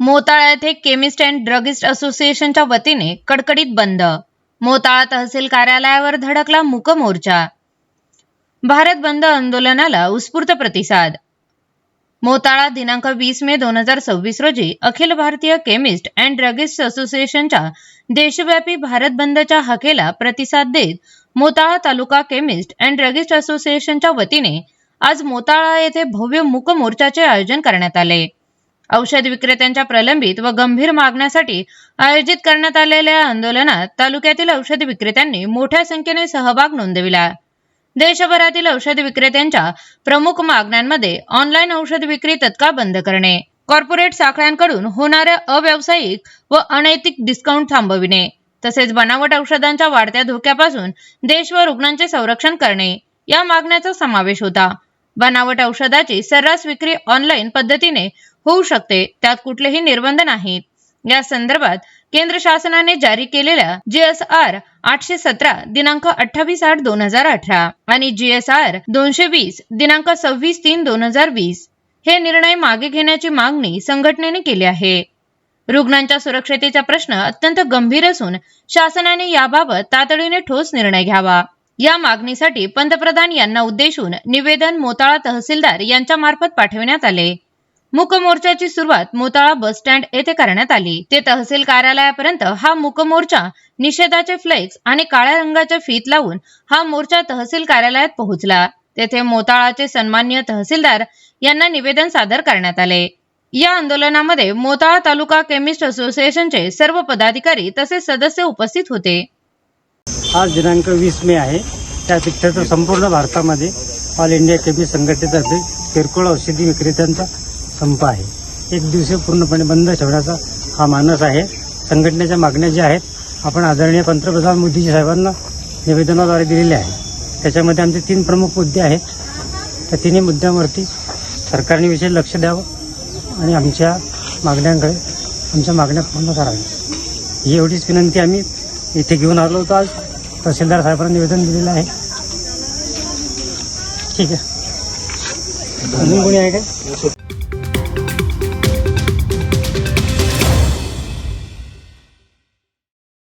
मोताळा येथे chemist and druggist असोसिएशनच्या वतीने कडकडीत बंद. मोताळा तहसील कार्यालयावर धडकला मूक मोर्चा. भारत बंद आंदोलनाला उत्स्फूर्त प्रतिसाद. मोताळा दिनांक 20 मे 2026 रोजी Akhil Bharatiya chemist and druggist असोसिएशनच्या देशव्यापी भारत बंदच्या हाकेला प्रतिसाद देत मोताळा तालुका केमिस्ट अँड ड्रगिस्ट असोसिएशनच्या वतीने आज मोताळा येथे भव्य मूक मोर्चाचे आयोजन करण्यात आले. औषध विक्रेत्यांच्या प्रलंबित व गंभीर मागण्यासाठी आयोजित करण्यात आलेल्या आंदोलनात तालुक्यातील औषध विक्रेत्यांनी मोठ्या संख्येने सहभाग नोंदविला. देशभरातील औषध विक्रेत्यांच्या प्रमुख मागण्यांमध्ये ऑनलाईन औषध विक्री तत्काळ बंद करणे, कॉर्पोरेट साखळ्यांकडून होणाऱ्या अव्यावसायिक व अनैतिक डिस्काउंट थांबविणे, तसेच बनावट औषधांच्या वाढत्या धोक्यापासून देश व रुग्णांचे संरक्षण करणे या मागण्याचा समावेश होता. बनावट औषधाची सर्रास विक्री ऑनलाईन पद्धतीने होऊ शकते, त्यात कुठलेही निर्बंध नाहीत. या संदर्भात केंद्र शासनाने जारी केलेल्या GSR 817 दिनांक 28/8/2018 आणि GSR 220 दिनांक 26/3/2020 हे निर्णय मागे घेण्याची मागणी संघटनेने केली आहे. रुग्णांच्या सुरक्षतेचा प्रश्न अत्यंत गंभीर असून शासनाने याबाबत तातडीने ठोस निर्णय घ्यावा. या मागणीसाठी पंतप्रधान यांना उद्देशून निवेदन मोताळा तहसीलदार यांच्या मार्फत पाठविण्यात आले. मूक मोर्चाची सुरुवात मोताळा बस स्टँड येथे करण्यात आली. ते तहसील कार्यालयापर्यंत हा मूक मोर्चा निषेधाचे फ्लेक्स आणि काळ्या रंगाचे फीत लावून हा मोर्चा तहसील कार्यालयात पोहोचला. तेथे मोताळाचे सन्माननीय तहसीलदार यांना निवेदन सादर करण्यात आले. या आंदोलनामध्ये मोताळा तालुका केमिस्ट असोसिएशनचे सर्व पदाधिकारी तसेच सदस्य उपस्थित होते. आज दिनांक 20 मे आहे. त्या पिक्चरचा संपूर्ण भारतामध्ये ऑल इंडिया केमिस्ट संघटनेतर्फे किरकोळ औषधी विक्रेत्यांचा संप आहे. एक दिवसीय पूर्णपणे बंद ठेवण्याचा हा मानस आहे. संघटनेच्या मागण्या ज्या आहेत आपण आदरणीय पंतप्रधान मोदीजी साहेबांना निवेदनाद्वारे दिलेले आहे. त्याच्यामध्ये आमचे 3 प्रमुख मुद्दे आहेत. त्या तिन्ही मुद्द्यांवरती सरकारने विशेष लक्ष द्यावं आणि आमच्या मागण्या पूर्ण कराव्या ही एवढीच विनंती आम्ही इथे घेऊन आलो होतो. आज तहसीलदार साहेबांना निवेदन दिलेलं आहे. ठीक आहे. अजून कोणी आहे काय?